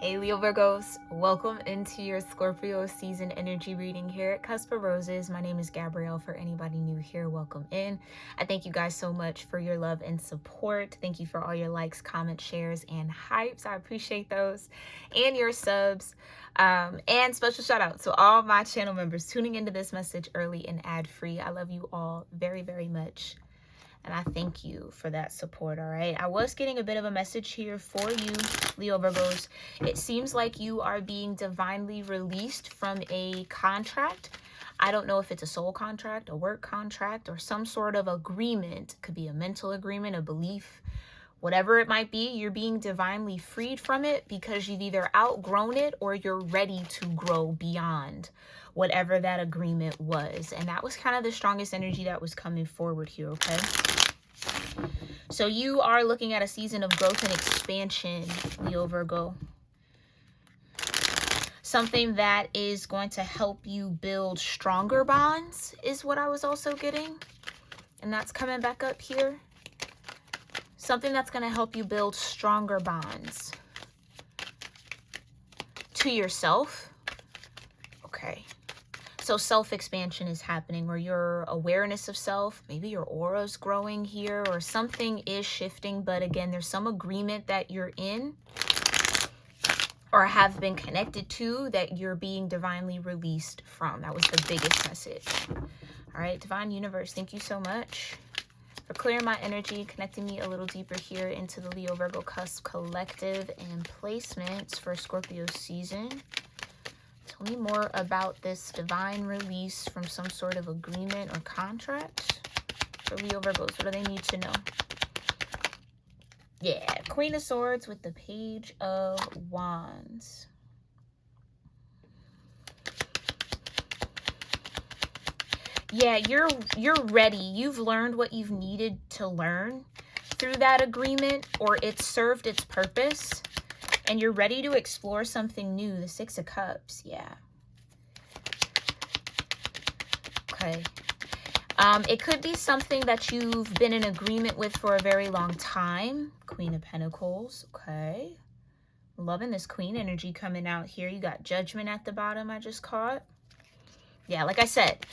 Hey Leo Virgos, welcome into your Scorpio season energy reading here at Cusp of Roses. My name is Gabrielle. For anybody new here, welcome in. I thank you guys so much for your love and support. Thank you for all your likes, comments, shares, and hypes. I appreciate those. And your subs. And special shout out to all my channel members tuning into this message early and ad free. I love you all very, very much. And I thank you for that support, all right? I was getting a bit of a message here for you, Leo Virgos. It seems like you are being divinely released from a contract. I don't know if it's a soul contract, a work contract, or some sort of agreement. It could be a mental agreement, a belief, whatever it might be. You're being divinely freed from it because you've either outgrown it or you're ready to grow beyond whatever that agreement was. And that was kind of the strongest energy that was coming forward here, okay? So you are looking at a season of growth and expansion, Leo Virgo. Something that is going to help you build stronger bonds is what I was also getting. And that's coming back up here. Something that's going to help you build stronger bonds to yourself. Okay. So self-expansion is happening, where your awareness of self, maybe your aura is growing here, or something is shifting. But again, there's some agreement that you're in or have been connected to that you're being divinely released from. That was the biggest message. All right, Divine Universe, thank you so much for clearing my energy, connecting me a little deeper here into the Leo Virgo Cusp collective and placements for Scorpio season. Tell me more about this divine release from some sort of agreement or contract for Leo Virgos. What do they need to know? Yeah, Queen of Swords with the Page of Wands. Yeah, you're ready. You've learned what you've needed to learn through that agreement, or it's served its purpose. And you're ready to explore something new. The Six of Cups, yeah. Okay. It could be something that you've been in agreement with for a very long time. Queen of Pentacles, okay. Loving this Queen energy coming out here. You got Judgment at the bottom I just caught. Yeah, like I said,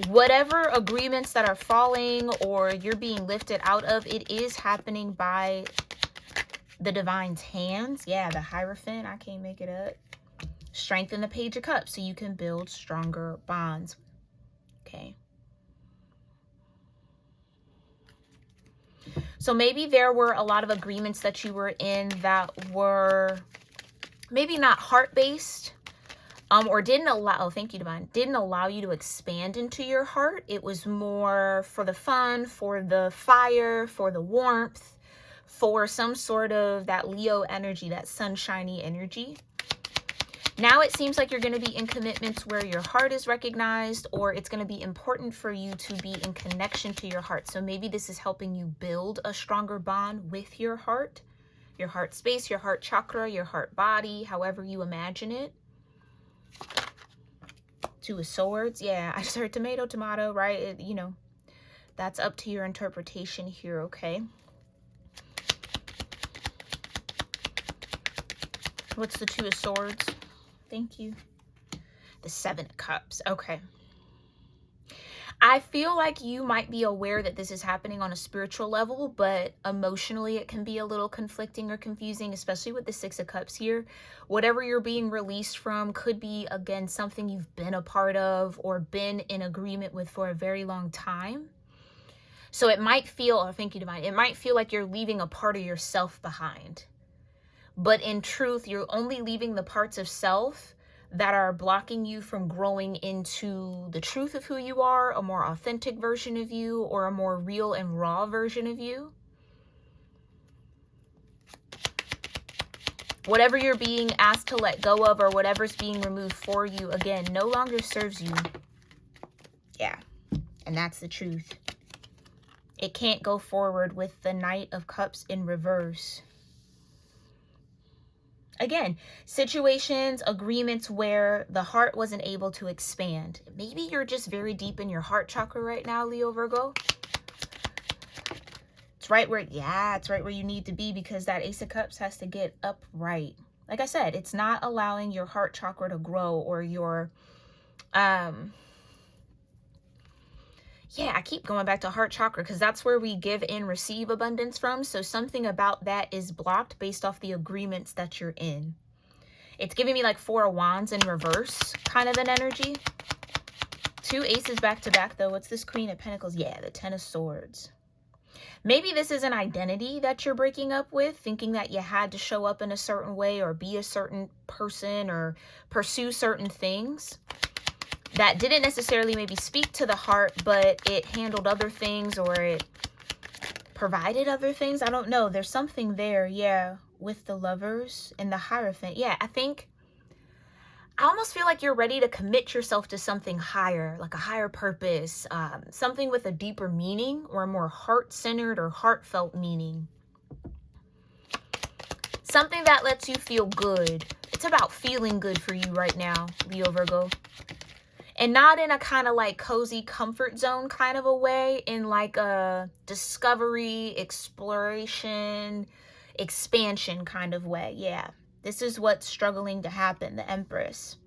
whatever agreements that are falling or you're being lifted out of, it is happening by the divine's hands. Yeah, the Hierophant, I can't make it up. Strengthen the Page of Cups so you can build stronger bonds. Okay. So maybe there were a lot of agreements that you were in that were maybe not heart-based, or didn't allow, oh, thank you, Divine, didn't allow you to expand into your heart. It was more for the fun, for the fire, for the warmth, for some sort of that Leo energy, that sunshiny energy. Now it seems like you're going to be in commitments where your heart is recognized, or it's going to be important for you to be in connection to your heart. So maybe this is helping you build a stronger bond with your heart space, your heart chakra, your heart body, however you imagine it. Two of Swords. Yeah, I just heard tomato, tomato, right? It, you know, that's up to your interpretation here, okay? What's the Two of Swords? Thank you. The Seven of Cups. Okay. I feel like you might be aware that this is happening on a spiritual level, but emotionally it can be a little conflicting or confusing, especially with the Six of Cups here. Whatever you're being released from could be, again, something you've been a part of or been in agreement with for a very long time. So it might feel, oh, thank you, Divine, it might feel like you're leaving a part of yourself behind. But in truth, you're only leaving the parts of self that are blocking you from growing into the truth of who you are, a more authentic version of you, or a more real and raw version of you. Whatever you're being asked to let go of or whatever's being removed for you, again, no longer serves you. Yeah, and that's the truth. It can't go forward with the Knight of Cups in reverse. Again, situations, agreements where the heart wasn't able to expand. Maybe you're just very deep in your heart chakra right now, Leo Virgo. It's right where, yeah, it's right where you need to be, because that Ace of Cups has to get upright. Like I said, it's not allowing your heart chakra to grow, or your yeah, I keep going back to heart chakra because that's where we give and receive abundance from. So something about that is blocked based off the agreements that you're in. It's giving me like 4 of Wands in reverse kind of an energy. 2 aces back to back though. What's this Queen of Pentacles? Yeah, the 10 of Swords. Maybe this is an identity that you're breaking up with, thinking that you had to show up in a certain way or be a certain person or pursue certain things that didn't necessarily maybe speak to the heart, but it handled other things, or it provided other things. I don't know. There's something there, yeah, with the Lovers and the Hierophant. Yeah, I almost feel like you're ready to commit yourself to something higher, like a higher purpose, something with a deeper meaning or a more heart-centered or heartfelt meaning. Something that lets you feel good. It's about feeling good for you right now, Leo Virgo. And not in a kind of like cozy comfort zone kind of a way, in like a discovery, exploration, expansion kind of way. Yeah, this is what's struggling to happen. The Empress,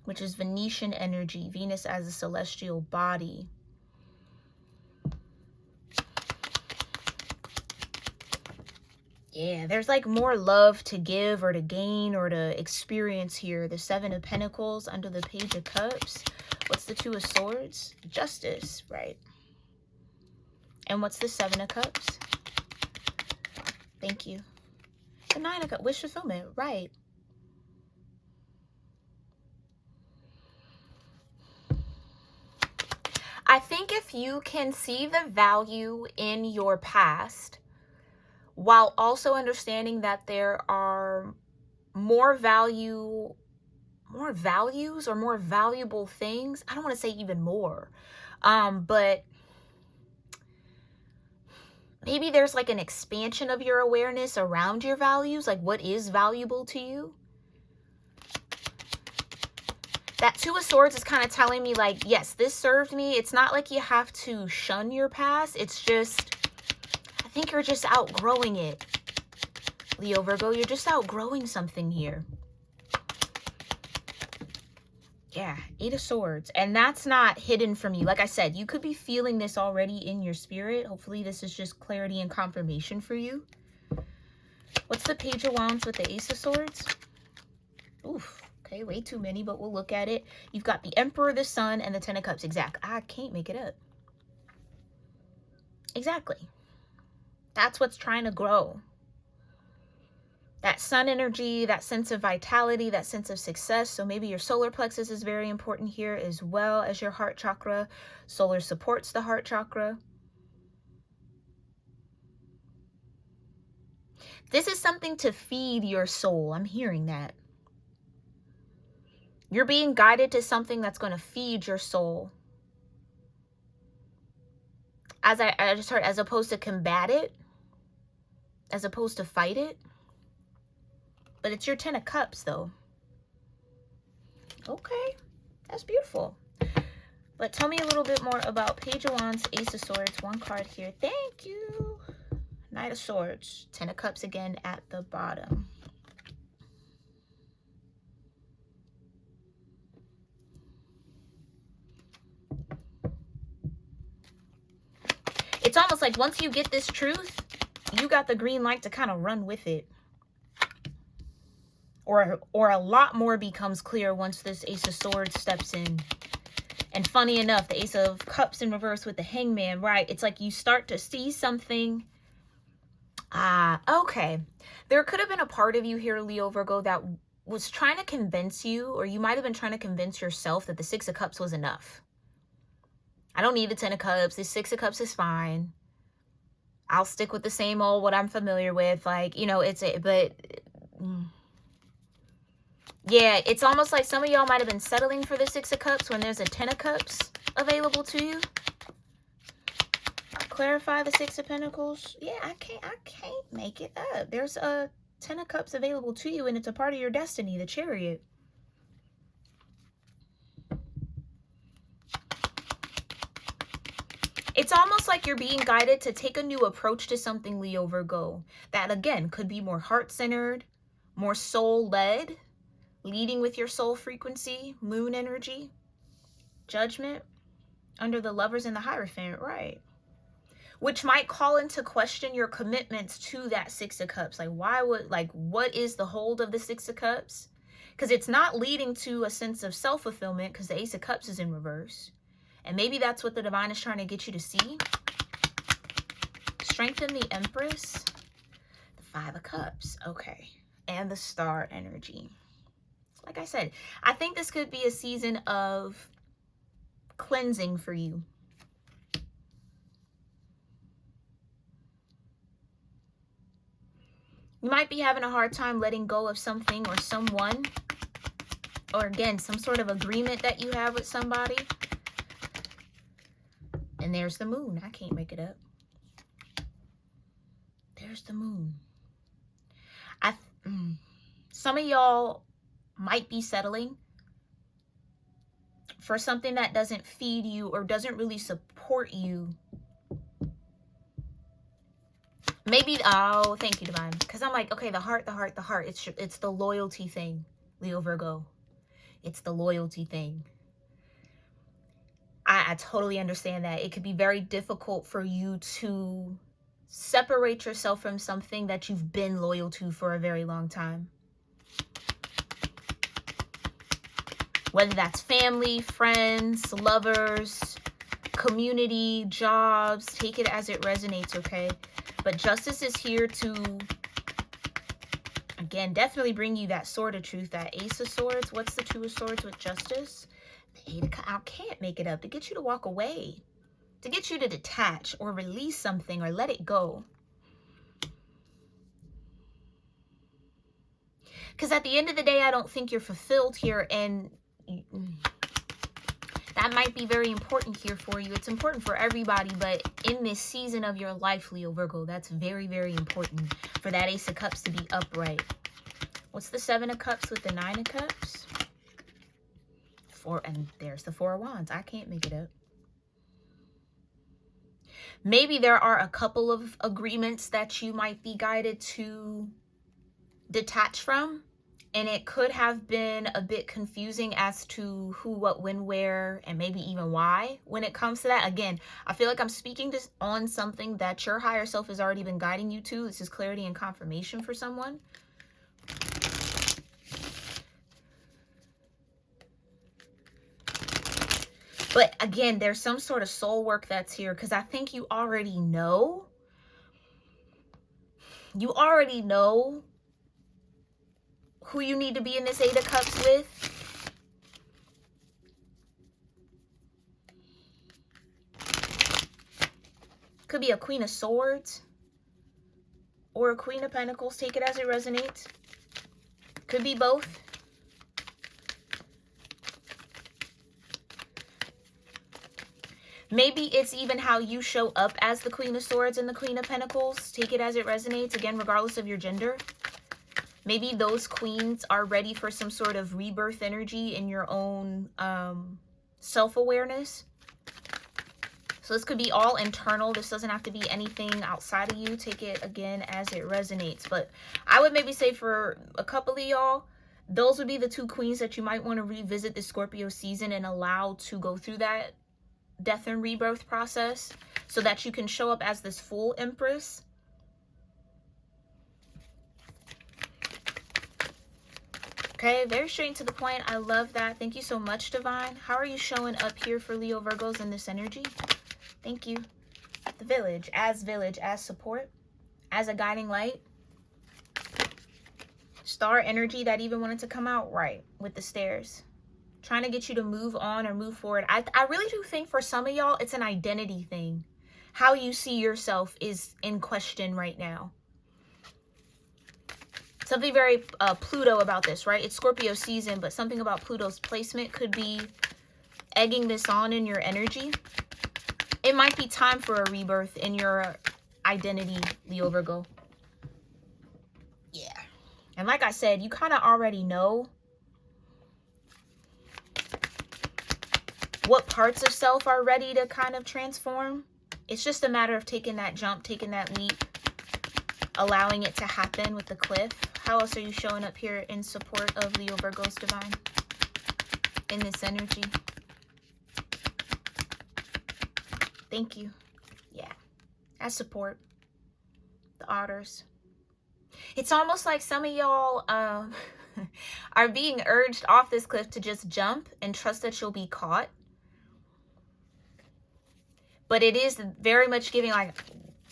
which is Venetian energy, Venus as a celestial body. Yeah, there's like more love to give or to gain or to experience here. The 7 of Pentacles under the Page of Cups. What's the 2 of Swords? Justice, right? And what's the 7 of Cups? Thank you. The 9 of Cups, wish fulfillment, right? I think if you can see the value in your past, while also understanding that there are more values or more valuable things. I don't want to say even more, but maybe there's like an expansion of your awareness around your values, like what is valuable to you. That 2 of Swords is kind of telling me like, yes, this served me. It's not like you have to shun your past. It's just, I think you're just outgrowing it. Leo Virgo, you're just outgrowing something here. Yeah, 8 of Swords. And that's not hidden from you. Like I said, you could be feeling this already in your spirit. Hopefully this is just clarity and confirmation for you. What's the Page of Wands with the Ace of Swords? Oof. Okay, way too many, but we'll look at it. You've got the Emperor, the Sun, and the 10 of Cups. Exactly. I can't make it up. Exactly. That's what's trying to grow. That sun energy, that sense of vitality, that sense of success. So maybe your solar plexus is very important here, as well as your heart chakra. Solar supports the heart chakra. This is something to feed your soul. I'm hearing that. You're being guided to something that's going to feed your soul. As I just heard, as opposed to combat it, as opposed to fight it. But it's your 10 of Cups, though. Okay, that's beautiful. But tell me a little bit more about Page of Wands, Ace of Swords, one card here. Thank you. Knight of Swords, 10 of Cups again at the bottom. It's almost like once you get this truth, you got the green light to kind of run with it. Or a lot more becomes clear once this Ace of Swords steps in. And funny enough, the Ace of Cups in reverse with the Hangman, right? It's like you start to see something. Okay. There could have been a part of you here, Leo Virgo, that was trying to convince you, or you might have been trying to convince yourself that the 6 of Cups was enough. I don't need the 10 of Cups. The 6 of Cups is fine. I'll stick with the same old, what I'm familiar with. Like, you know, yeah, it's almost like some of y'all might have been settling for the 6 of Cups when there's a 10 of Cups available to you. Clarify the 6 of Pentacles. Yeah, I can't make it up. There's a 10 of Cups available to you, and it's a part of your destiny, the Chariot. It's almost like you're being guided to take a new approach to something, Leo Virgo. That, again, could be more heart-centered, more soul-led, leading with your soul frequency, moon energy, judgment, under the Lovers and the Hierophant, right? Which might call into question your commitments to that Six of Cups. Like, what is the hold of the Six of Cups? Because it's not leading to a sense of self-fulfillment, because the Ace of Cups is in reverse. And maybe that's what the divine is trying to get you to see. Strengthen the Empress, the Five of Cups, okay, and the Star energy. Like I said, I think this could be a season of cleansing for you. You might be having a hard time letting go of something or someone, or again, some sort of agreement that you have with somebody. And there's the moon. I can't make it up. There's the moon. Some of y'all might be settling for something that doesn't feed you or doesn't really support you. Maybe, oh, thank you, divine. Because I'm like, okay, the heart. It's the loyalty thing, Leo Virgo. It's the loyalty thing. I totally understand that. It could be very difficult for you to separate yourself from something that you've been loyal to for a very long time. Whether that's family, friends, lovers, community, jobs, take it as it resonates, okay? But justice is here to, again, definitely bring you that sword of truth, that Ace of Swords. What's the Two of Swords with justice? The Eight of Cups. I can't make it up. To get you to walk away. To get you to detach or release something or let it go. Because at the end of the day, I don't think you're fulfilled here, and that might be very important here for you. It's important for everybody, but in this season of your life, Leo Virgo, that's very, very important for that Ace of Cups to be upright. What's the Seven of Cups with the Nine of Cups? And there's the Four of Wands. I can't make it up. Maybe there are a couple of agreements that you might be guided to detach from. And it could have been a bit confusing as to who, what, when, where, and maybe even why when it comes to that. Again, I feel like I'm speaking on something that your higher self has already been guiding you to. This is clarity and confirmation for someone. But again, there's some sort of soul work that's here, because I think you already know. You already know who you need to be in this Eight of Cups with. Could be a Queen of Swords or a Queen of Pentacles. Take it as it resonates. Could be both. Maybe it's even how you show up as the Queen of Swords and the Queen of Pentacles. Take it as it resonates. Again, regardless of your gender. Maybe those queens are ready for some sort of rebirth energy in your own self-awareness. So this could be all internal. This doesn't have to be anything outside of you. Take it, again, as it resonates. But I would maybe say for a couple of y'all, those would be the two queens that you might want to revisit the Scorpio season and allow to go through that death and rebirth process so that you can show up as this full Empress. Okay, very straight to the point. I love that. Thank you so much, Divine. How are you showing up here for Leo Virgos in this energy? Thank you. The village, as support, as a guiding light. Star energy that even wanted to come out right with the stairs. Trying to get you to move on or move forward. I really do think for some of y'all, it's an identity thing. How you see yourself is in question right now. Something very Pluto about this, right? It's Scorpio season, but something about Pluto's placement could be egging this on in your energy. It might be time for a rebirth in your identity, Leo Virgo. Yeah. And like I said, you kind of already know what parts of self are ready to kind of transform. It's just a matter of taking that jump, taking that leap. allowing it to happen with the cliff. How else are you showing up here in support of Leo Virgo's divine in this energy? Thank you. Yeah, as support. The otters. It's almost like some of y'all are being urged off this cliff to just jump and trust that you'll be caught. But it is very much giving like,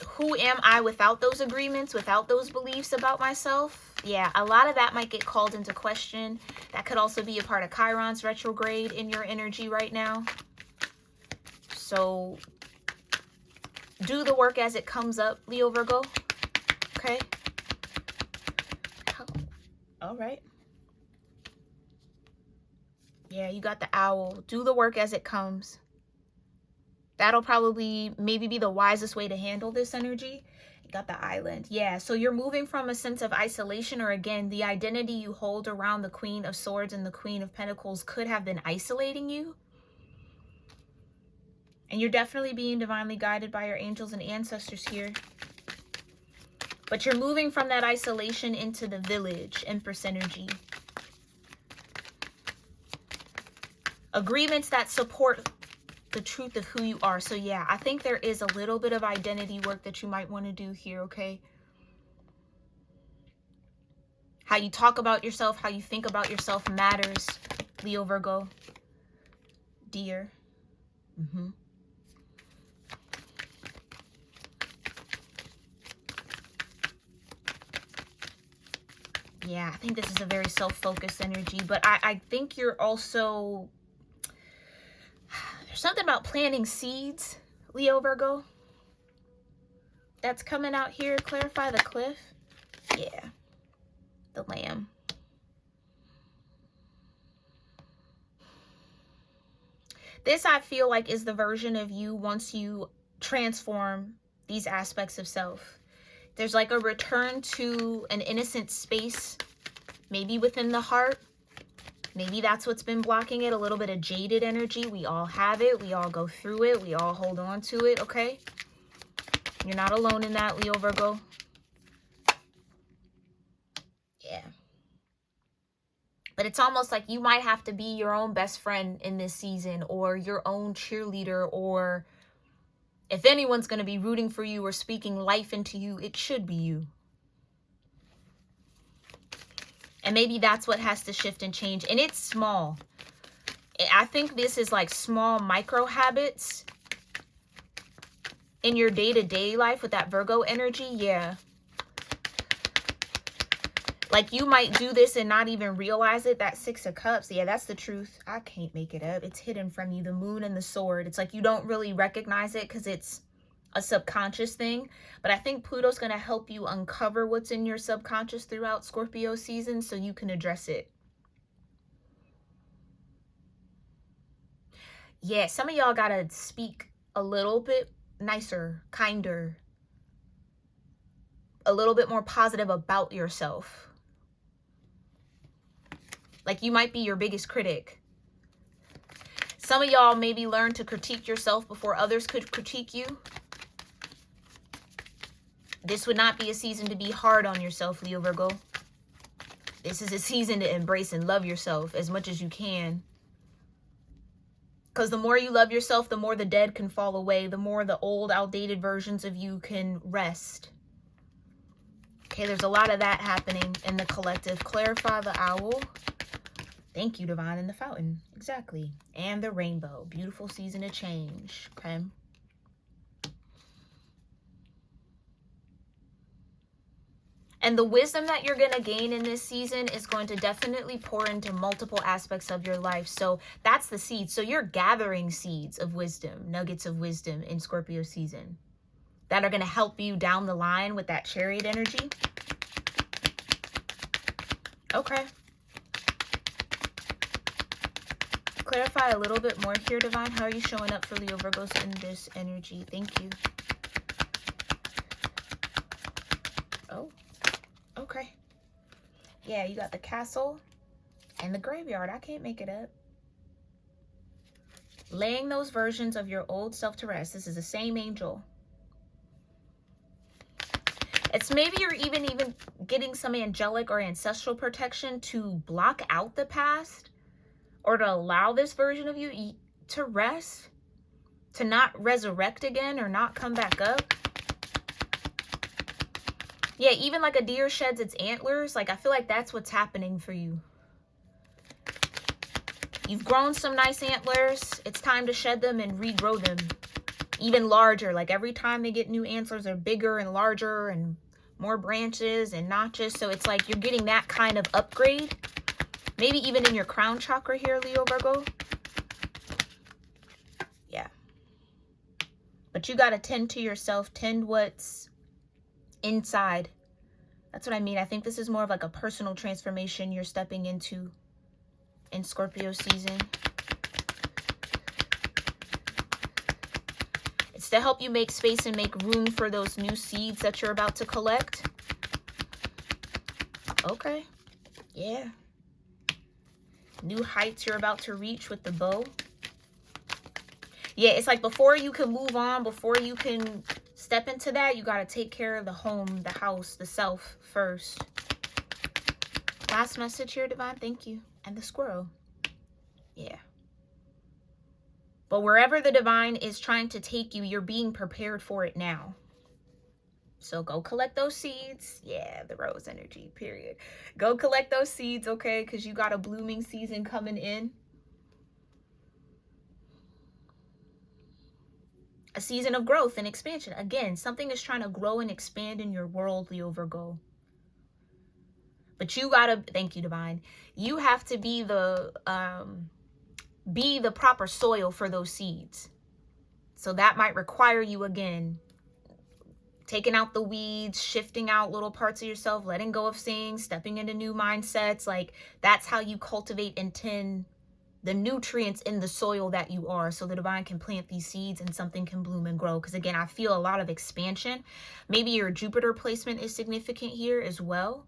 who am I without those agreements, without those beliefs about myself? Yeah, a lot of that might get called into question. That could also be a part of Chiron's retrograde in your energy right now. So do the work as it comes up, Leo Virgo. Okay. All right. Yeah, you got the owl. Do the work as it comes. That'll probably maybe be the wisest way to handle this energy. You got the island. Yeah, so you're moving from a sense of isolation, or again, the identity you hold around the Queen of Swords and the Queen of Pentacles could have been isolating you. And you're definitely being divinely guided by your angels and ancestors here. But you're moving from that isolation into the village, Empress energy. Agreements that support the truth of who you are. So yeah, I think there is a little bit of identity work that you might want to do here, okay? How you talk about yourself, how you think about yourself matters, Leo Virgo. Dear. Yeah, I think this is a very self-focused energy, but I think you're also, there's something about planting seeds, Leo Virgo, that's coming out here. Clarify the cliff. Yeah, the lamb. This, I feel like, is the version of you once you transform these aspects of self. There's like a return to an innocent space, maybe within the heart. Maybe that's what's been blocking it, a little bit of jaded energy. We all have it. We all go through it. We all hold on to it, okay? You're not alone in that, Leo Virgo. Yeah. But it's almost like you might have to be your own best friend in this season, or your own cheerleader, or if anyone's going to be rooting for you or speaking life into you, it should be you. And maybe that's what has to shift and change. And it's small. I think this is like small micro habits in your day-to-day life with that Virgo energy. Yeah. Like you might do this and not even realize it. That Six of Cups. Yeah, that's the truth. I can't make it up. It's hidden from you. The moon and the sword. It's like you don't really recognize it because it's a subconscious thing. But I think Pluto's going to help you uncover what's in your subconscious throughout Scorpio season so you can address it. Yeah, some of y'all got to speak a little bit nicer, kinder, a little bit more positive about yourself. Like you might be your biggest critic. Some of y'all maybe learn to critique yourself before others could critique you. This would not be a season to be hard on yourself, Leo Virgo. This is a season to embrace and love yourself as much as you can. Because the more you love yourself, the more the dead can fall away. The more the old, outdated versions of you can rest. Okay, there's a lot of that happening in the collective. Clarify the owl. Thank you, Divine, and the fountain. Exactly. And the rainbow. Beautiful season of change. Okay. And the wisdom that you're going to gain in this season is going to definitely pour into multiple aspects of your life. So that's the seed. So you're gathering seeds of wisdom, nuggets of wisdom in Scorpio season that are going to help you down the line with that Chariot energy. Okay. Clarify a little bit more here, Divine. How are you showing up for Leo Virgos in this energy? Thank you. Oh, okay. Yeah, you got the castle and the graveyard. I can't make it up. Laying those versions of your old self to rest. This is the same angel. It's maybe you're even getting some angelic or ancestral protection to block out the past, or to allow this version of you to rest, to not resurrect again or not come back up. Yeah, even like a deer sheds its antlers. Like, I feel like that's what's happening for you. You've grown some nice antlers. It's time to shed them and regrow them even larger. Like, every time they get new antlers, are bigger and larger and more branches and notches. So it's like you're getting that kind of upgrade. Maybe even in your crown chakra here, Leo Virgo. Yeah. But you got to tend to yourself. Tend what's inside. That's what I mean. I think this is more of like a personal transformation you're stepping into in Scorpio season. It's to help you make space and make room for those new seeds that you're about to collect. Okay. Yeah. New heights you're about to reach with the bow. Yeah, it's like before you can move on, before you can step into that, you got to take care of the home, the house, the self first. Last message here, Divine. Thank you. And the squirrel. Yeah. But wherever the Divine is trying to take you, you're being prepared for it now. So go collect those seeds. Yeah, the rose energy, period. Go collect those seeds, okay? Because you got a blooming season coming in. A season of growth and expansion. Again, something is trying to grow and expand in your world, Leo Virgo. But you gotta, thank you, Divine. You have to be the proper soil for those seeds. So that might require you, again, taking out the weeds, shifting out little parts of yourself, letting go of things, stepping into new mindsets. Like, that's how you cultivate and tend the nutrients in the soil that you are, so the Divine can plant these seeds and something can bloom and grow. Because again, I feel a lot of expansion. Maybe your Jupiter placement is significant here as well.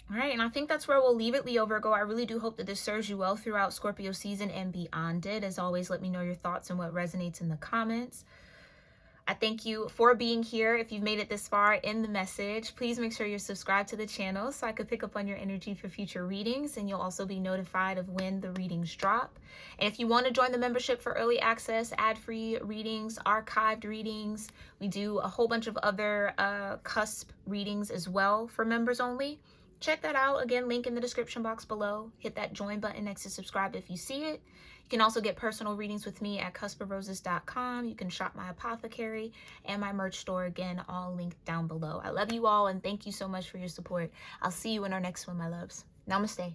All right, and I think that's where we'll leave it, Leo Virgo. I really do hope that this serves you well throughout Scorpio season and beyond it. As always, let me know your thoughts and what resonates in the comments. I thank you for being here. If you've made it this far in the message, please make sure you're subscribed to the channel so I could pick up on your energy for future readings, and you'll also be notified of when the readings drop. And if you want to join the membership for early access, ad-free readings, archived readings, we do a whole bunch of other cusp readings as well for members only. Check that out. Again, link in the description box below. Hit that join button next to subscribe if you see it. You can also get personal readings with me at cuspofroses.com. You can shop my apothecary and my merch store. Again, all linked down below. I love you all and thank you so much for your support. I'll see you in our next one, my loves. Namaste.